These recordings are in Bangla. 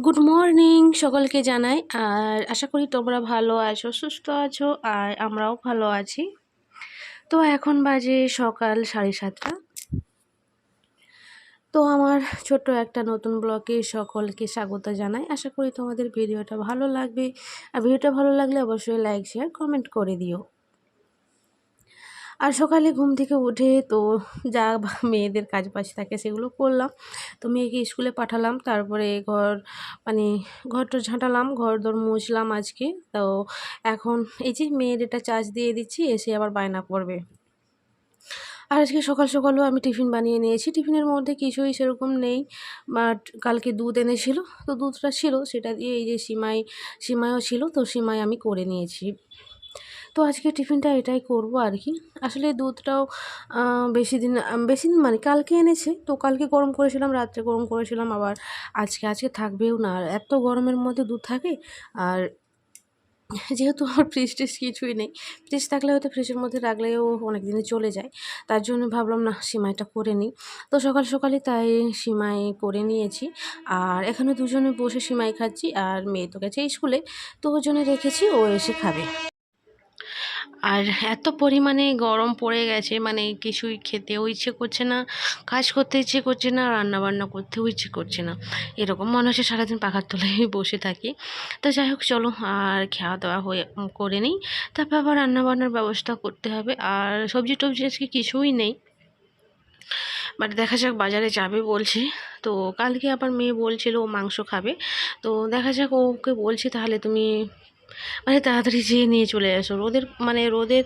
গুড মর্নিং সকলকে জানাই। আর আশা করি তোমরা ভালো আছো, সুস্থ আছো, আর আমরাও ভালো আছি। তো এখন বাজে সকাল 7:30। তো আমার ছোট্ট একটা নতুন ব্লগে সকলকে স্বাগত জানাই। আশা করি তোমাদের ভিডিওটা ভালো লাগবে। আর ভিডিওটা ভালো লাগলে অবশ্যই লাইক শেয়ার কমেন্ট করে দিও। আর সকালে ঘুম থেকে উঠে তো যা মেয়েদের কাজ বাজ থাকে সেগুলো করলাম। তো মেয়েকে স্কুলে পাঠালাম, তারপরে মানে ঘরটা ঝাঁটালাম, ঘরদোর মুছলাম আজকে। তো এখন এই যে মেয়ের এটা চার্জ দিয়ে দিচ্ছি, এসে আবার বায়না করবে। আর আজকে সকাল সকালও আমি টিফিন বানিয়ে নিয়েছি। টিফিনের মধ্যে কিছুই সেরকম নেই, বাট কালকে দুধ এনেছিল, তো দুধটা ছিল, সেটা দিয়ে এই যে সিমাইও ছিল, তো সিমাই আমি করে নিয়েছি। তো আজকে টিফিনটা এটাই করব আর কি। আসলে দুধটাও বেশি দিন মানে কালকে এনেছে, তো কালকে গরম করেছিলাম, রাত্রে গরম করেছিলাম, আবার আজকে থাকবেও না। আর এত গরমের মধ্যে দুধ থাকে। আর যেহেতু আমার ফ্রিজ টিজ কিছুই নেই, ফ্রিজ থাকলে হয়তো ফ্রিজের মধ্যে রাখলেও অনেক দিনে চলে যায়। তার জন্য ভাবলাম না, সিমাইটা করে নিই। তো সকাল সকালই তাই সিমাই করে নিয়েছি। আর এখানে দুজনে বসে সিমাই খাচ্ছি, আর মেয়ে তো গেছে স্কুলে, তো ওর জন্য রেখেছি, ও এসে খাবে। আর এত পরিমাণে গরম পড়ে গেছে, মানে কিছুই খেতেও ইচ্ছে করছে না, কাজ করতে ইচ্ছে করছে না, রান্না বান্না করতেও ইচ্ছে করছে না। এরকম মনে হচ্ছে সারাদিন পাখার তলায় বসে থাকি। তো যাই হোক, চলো আর খাওয়া দাওয়া করে নিই, তারপর আবার রান্না বান্নার ব্যবস্থা করতে হবে। আর সবজি টবজি আজকে কিছুই নেই, বাট দেখা যাক, বাজারে যাবে বলছে। তো কালকে আবার মেয়ে বলছিল ও মাংস খাবে। তো দেখা যাক, ওকে বলছি তাহলে তুমি মানে তাড়াতাড়ি যেয়ে নিয়ে চলে আসো। রোদের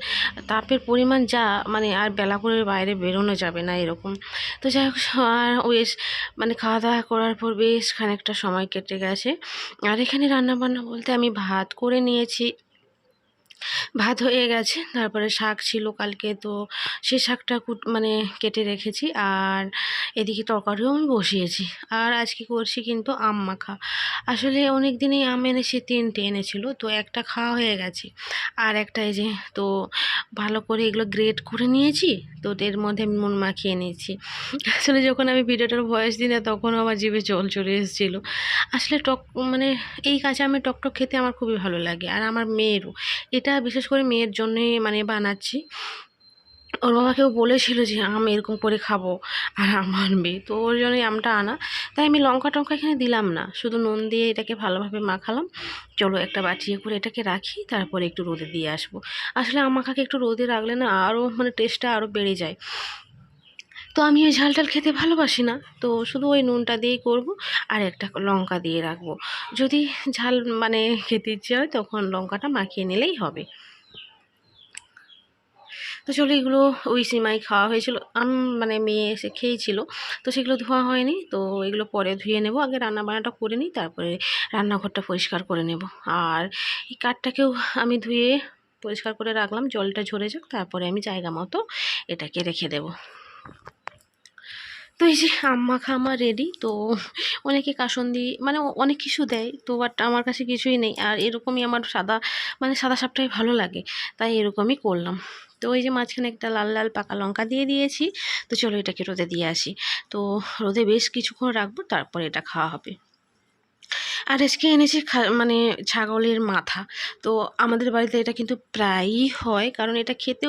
তাপের পরিমাণ যা, মানে আর বেলা করে বাইরে বেরোনো যাবে না এরকম। তো যাই হোক, আর বেশ মানে খাওয়া দাওয়া করার পর বেশ খানিকটা সময় কেটে গেছে। আর এখানে রান্না বান্না বলতে আমি ভাত করে নিয়েছি, ভাত হয়ে গেছে, তারপরে শাক ছিল কালকে, তো সেই শাকটা মানে কেটে রেখেছি। আর এদিকে তরকারিও আমি বসিয়েছি। আর আজকে করছি কিন্তু আম মাখা। আসলে অনেক দিনই আম এনেছে, 3টে এনেছিল, তো একটা খাওয়া হয়ে গেছে, আর একটা এই যে, তো ভালো করে এগুলো গ্রেট করে নিয়েছি, তো এর মধ্যে আমি নুন মাখিয়ে নিয়েছি। আসলে যখন আমি ভিডিওটার ভয়েস দিই না, তখন আমার জিভে জল চলে এসেছিলো। আসলে মানে এই কাঁচা আমের টকটক খেতে আমার খুবই ভালো লাগে, আর আমার মেয়েরও। এটা বিশেষ করে মেয়ের জন্যই মানে বানাচ্ছি। ওর বাবাকেও বলেছিল যে আম এরকম করে খাবো, আর আম আনবে, তো ওর জন্যই আমটা আনা। তাই আমি লঙ্কা টঙ্কা এখানে দিলাম না, শুধু নুন দিয়ে এটাকে ভালোভাবে মাখালাম। চলো একটা বাটিয়ে করে এটাকে রাখি, তারপরে একটু রোদে দিয়ে আসবো। আসলে আম মাখাকে একটু রোদে রাখলে না, আরও মানে টেস্টটা আরও বেড়ে যায়। তো আমি ওই ঝাল টাল খেতে ভালোবাসি না, তো শুধু ওই নুনটা দিয়েই করব, আর একটা লঙ্কা দিয়ে রাখবো। যদি ঝাল মানে খেতে ইচ্ছে হয়, তখন লঙ্কাটা মাখিয়ে নিলেই হবে। তো চলো, এগুলো ওই সিমাই খাওয়া হয়েছিল, মানে মেয়ে এসে খেয়েছিল, তো সেগুলো ধোয়া হয়নি, তো এগুলো পরে ধুয়ে নেব। আগে রান্না বান্নাটা করে নিই, তারপরে রান্নাঘরটা পরিষ্কার করে নেব। আর এই কাঠটাকেও আমি ধুয়ে পরিষ্কার করে রাখলাম, জলটা ঝরে যাক, তারপরে আমি জায়গা মতো এটাকে রেখে দেব। তো এই যে আম মাখা আমার রেডি। তো অনেকে কাসন্দি মানে অনেক কিছু দেয়, তো বাট আমার কাছে কিছুই নেই, আর এরকমই আমার মানে সাদা সাপটাই ভালো লাগে, তাই এরকমই করলাম। তো ওই যে মাঝখানে একটা লাল লাল পাকা লঙ্কা দিয়ে দিয়েছি। তো চলো এটাকে রোদে দিয়ে আসি। তো রোদে বেশ কিছুক্ষণ রাখবো, তারপরে এটা খাওয়া হবে। আর আজকে এনেছি মানে ছাগলের মাথা। তো আমাদের বাড়িতে এটা কিন্তু প্রায়ই হয়, কারণ এটা খেতে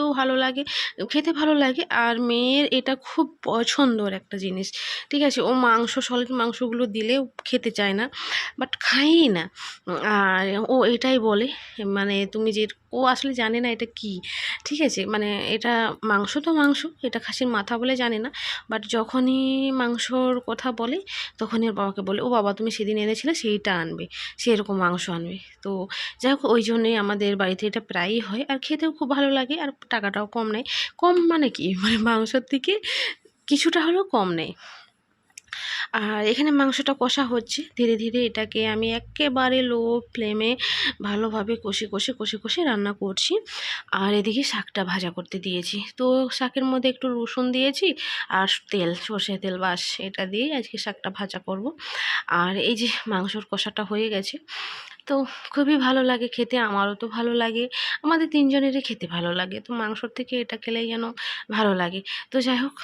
ভালো লাগে, আর মেয়ের এটা খুব পছন্দর একটা জিনিস। ঠিক আছে, ও সলিড মাংসগুলো দিলেও খেতে চায় না, বাট খায়ই না। আর ও এটাই বলে, মানে তুমি যে, ও আসলে জানে না এটা কি। ঠিক আছে, মানে এটা মাংস, তো মাংস, এটা খাসির মাথা বলে জানে না। বাট যখনই মাংসর কথা বলে, তখনই ওর বাবাকে বলে, ও বাবা তুমি সেদিন এনেছিলে সেইটা আনবে, সেরকম মাংস আনবে। তো যাই হোক, ওই জন্যই আমাদের বাড়িতে এটা প্রায়ই হয়, আর খেতেও খুব ভালো লাগে, আর টাকাটাও কম নেয়। কম মানে কি, মানে মাংসর থেকে কিছুটা হলেও কম নেয়। আর এখানে মাংসটা কষা হচ্ছে ধীরে ধীরে, এটাকে আমি একেবারে লো ফ্লেমে ভালোভাবে কষে রান্না করছি। আর এদিকে শাকটা ভাজা করতে দিয়েছি, তো শাকের মধ্যে একটু রসুন দিয়েছি, আর তেল, সর্ষে তেল, বাস এটা দিয়েই আজকে শাকটা ভাজা করব। আর এই যে মাংসর কষাটা হয়ে গেছে, তো খুবই ভালো লাগে খেতে, আমারও তো ভালো লাগে, আমাদের তিনজনেরই খেতে ভালো লাগে। তো মাংসর থেকে এটা খেলেই যেন ভালো লাগে। তো যাই হোক,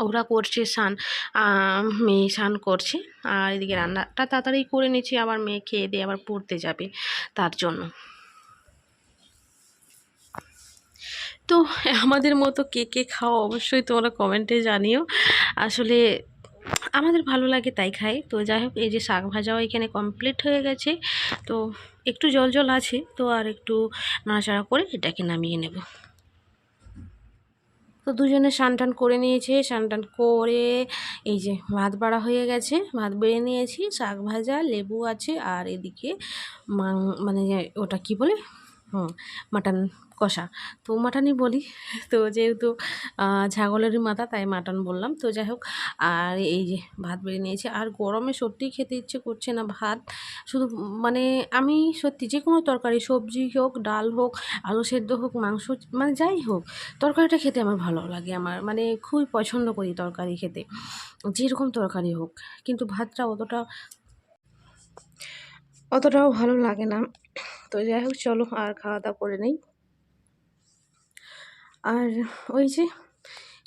ওরা করছে স্নান, মেয়ে স্নান করছে, আর এদিকে রান্নাটা তাড়াতাড়ি করে নিচ্ছি, আবার মেয়ে খেয়ে দিয়ে আবার পড়তে যাবে তার জন্য। তো আমাদের মতো কে কে খাও অবশ্যই তোমরা কমেন্টে জানিও। আসলে আমাদের ভালো লাগে তাই খাই। তো যাই হোক, এই যে শাক ভাজাও এখানে কমপ্লিট হয়ে গেছে। তো একটু জল জল আছে, তো আর একটু নাড়াচাড়া করে এটাকে নামিয়ে নেব। তো দুজনে স্নান টান করে নিয়েছে, স্নান টান করে এই যে ভাত বাড়া হয়ে গেছে, ভাত বেড়ে নিয়েছি, শাক ভাজা, লেবু আছে, আর এদিকে মানে ওটা কি বলে, মাটন কষা, তো মাটনই বলি। তো যেহেতু ছাগলেরই মাথা তাই মাটন বললাম। তো যাই হোক, আর এই যে ভাত বেড়ে নিয়েছি, আর গরমে সত্যিই খেতে ইচ্ছে করছে না ভাত। শুধু মানে আমি সত্যি যে কোনো তরকারি, সবজি হোক, ডাল হোক, আলু সেদ্ধ হোক, মাংস, মানে যাই হোক, তরকারিটা খেতে আমার ভালো লাগে। আমার মানে খুবই পছন্দ করি তরকারি খেতে, যেরকম তরকারি হোক, কিন্তু ভাতটা অতটাও ভালো লাগে না। তো যাই হোক, চলো আর খাওয়া দাওয়া করে নেই। আর ওই যে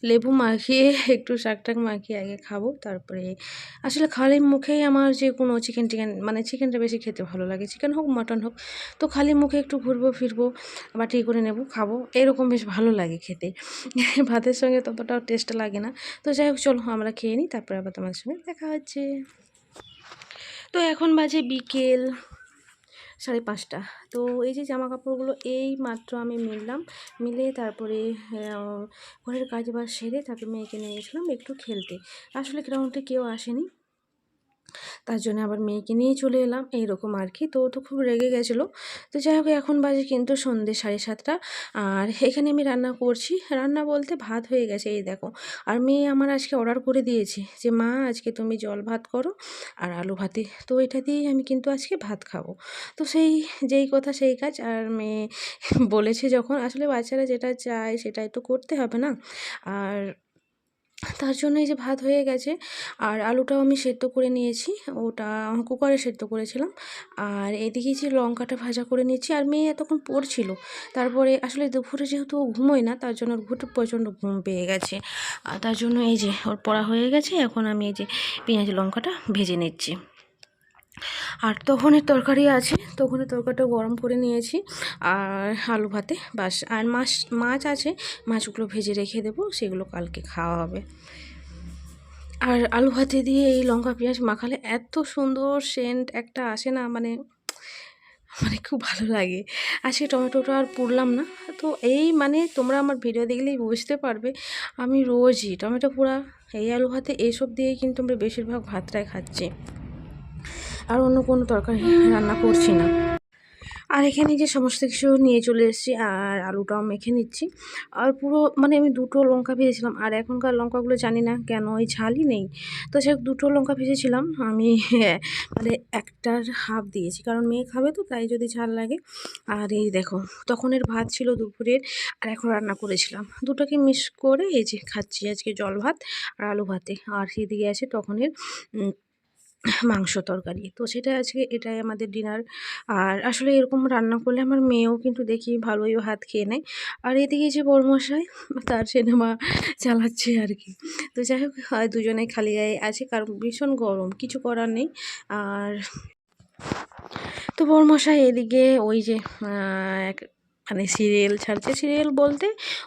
লেবু মাখিয়ে একটু শাক টাক মাখিয়ে আগে খাবো, তারপরে আসলে খালি মুখেই আমার যে কোনো চিকেন মানে চিকেনটা বেশি খেতে ভালো লাগে, চিকেন হোক মাটন হোক। তো খালি মুখে একটু ঘুরবো ফিরবো, বাটি করে নেবো, খাবো, এরকম বেশ ভালো লাগে খেতে। ভাতের সঙ্গে ততটাও টেস্ট লাগে না। তো যাই হোক, চলো আমরা খেয়ে নিই, তারপরে আবার তোমাদের সঙ্গে দেখা হচ্ছে। তো এখন বাজে বিকেল 5:30। তো এই যে জামা কাপড়গুলো এই মাত্র আমি মিলে তারপরে ঘরের কাজ বাজ সেরে তারপরে মেয়েকে নিয়ে গেছিলাম একটু খেলতে। আসলে গ্রাউন্ডে কেউ আসেনি, তার জন্য আবার মেয়েকে নিয়ে চলে এলাম, এইরকম আর কি। তো ও তো খুব রেগে গেছিলো। তো যাই হোক, এখন বাজে কিন্তু সন্ধ্যে 7:30, আর এখানে আমি রান্না করছি। রান্না বলতে ভাত হয়ে গেছে, এই দেখো। আর মেয়ে আমার আজকে অর্ডার করে দিয়েছে যে মা আজকে তুমি জল ভাত করো আর আলু ভাতে, তো এটা দিয়েই আমি কিন্তু আজকে ভাত খাবো। তো যেই কথা সেই কাজ। আর মেয়ে বলেছে যখন, আসলে বাচ্চারা যেটা চায় সেটাই তো করতে হবে না। আর তার জন্য এই যে ভাত হয়ে গেছে, আর আলুটাও আমি সেদ্ধ করে নিয়েছি, ওটা কুকারে সেদ্ধ করেছিলাম। আর এদিকে যে লঙ্কাটা ভাজা করে নিয়েছি, আর মেয়ে এতক্ষণ পড়ছিল। তারপরে আসলে দুপুরে যেহেতু ও ঘুমোয় না, তার জন্য ওর প্রচণ্ড ঘুম পেয়ে গেছে, আর তার জন্য এই যে ওর পড়া হয়ে গেছে। এখন আমি এই যে পেঁয়াজ লঙ্কাটা ভেজে নিচ্ছি। আর তখনের তরকারি আছে, তখনের তরকারিটা গরম করে নিয়েছি, আর আলু ভাতে বাস। আর মাছ আছে, মাছগুলো ভেজে রেখে দেবো, সেগুলো কালকে খাওয়া হবে। আর আলু ভাতে দিয়ে এই লঙ্কা পেঁয়াজ মাখালে এত সুন্দর সেন্ট একটা আসে না, মানে মানে খুব ভালো লাগে। আজকে টমেটোটা আর পুড়লাম না। তো এই মানে তোমরা আমার ভিডিও দেখলেই বুঝতে পারবে, আমি রোজই টমেটো পোড়া, এই আলু ভাতে, এইসব দিয়েই কিন্তু আমরা বেশিরভাগ ভাতটাই খাচ্ছি, আর অন্য কোনো তরকারি রান্না করছি না। আর এখানে যে সমস্ত কিছু নিয়ে চলে এসেছি, আর আলুটাও মেখে নিচ্ছি। আর পুরো মানে আমি 2টো লঙ্কা ভেজেছিলাম, আর এখনকার লঙ্কাগুলো জানি না কেন এই ঝালই নেই। তো সে 2টো লঙ্কা ভেজেছিলাম আমি, মানে 1টার হাফ দিয়েছি, কারণ মেয়ে খাবে তো, তাই যদি ঝাল লাগে। আর এই দেখো, তখনের ভাত ছিল দুপুরের, আর এখন রান্না করেছিলাম, দুটোকে মিক্স করে এই যে খাচ্ছি আজকে জল ভাত আর আলু ভাতে। আর সেদিকে আছে তখনের মাংস তরকারি। তো সেটা আজকে এটাই আমাদের ডিনার। আর আসলে এরকম রান্না করলে আমার মেয়েও কিন্তু দেখি ভালোই ভাত খেয়ে নেয়। আর এদিকে যে বড়মশাই, তার সিনেমা চালাচ্ছে আর কি। তো যাই হোক, দুজনেই খালি গায়ে আছে, কারণ ভীষণ গরম, কিছু করার নেই। আর তো বড়মশাই এদিকে ওই যে এক মানে সিরিয়াল ছাড়ছে, সিরিয়াল বলতে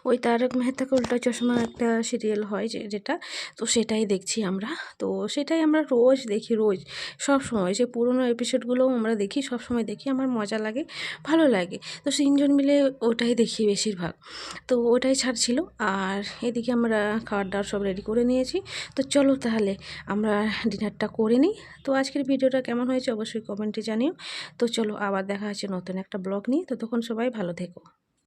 ওই তারক মেহতা কা উল্টা চশমা একটা সিরিয়াল হয় যেটা, তো সেটাই দেখছি আমরা। তো সেটাই আমরা রোজ দেখি, রোজ সব সময়, যে পুরোনো এপিসোডগুলোও আমরা দেখি, সব সময় দেখি, আমার মজা লাগে, ভালো লাগে। তো 3জন মিলে ওটাই দেখি বেশিরভাগ। তো ওটাই ছাড়ছিল। আর এদিকে আমরা খাবার দাবার সব রেডি করে নিয়েছি। তো চলো তাহলে আমরা ডিনারটা করে নিই। তো আজকের ভিডিওটা কেমন হয়েছে অবশ্যই কমেন্টে জানিও। তো চলো, আবার দেখা হচ্ছে নতুন একটা ব্লগ নিয়ে। ততক্ষণ সবাই ভালো থেকো।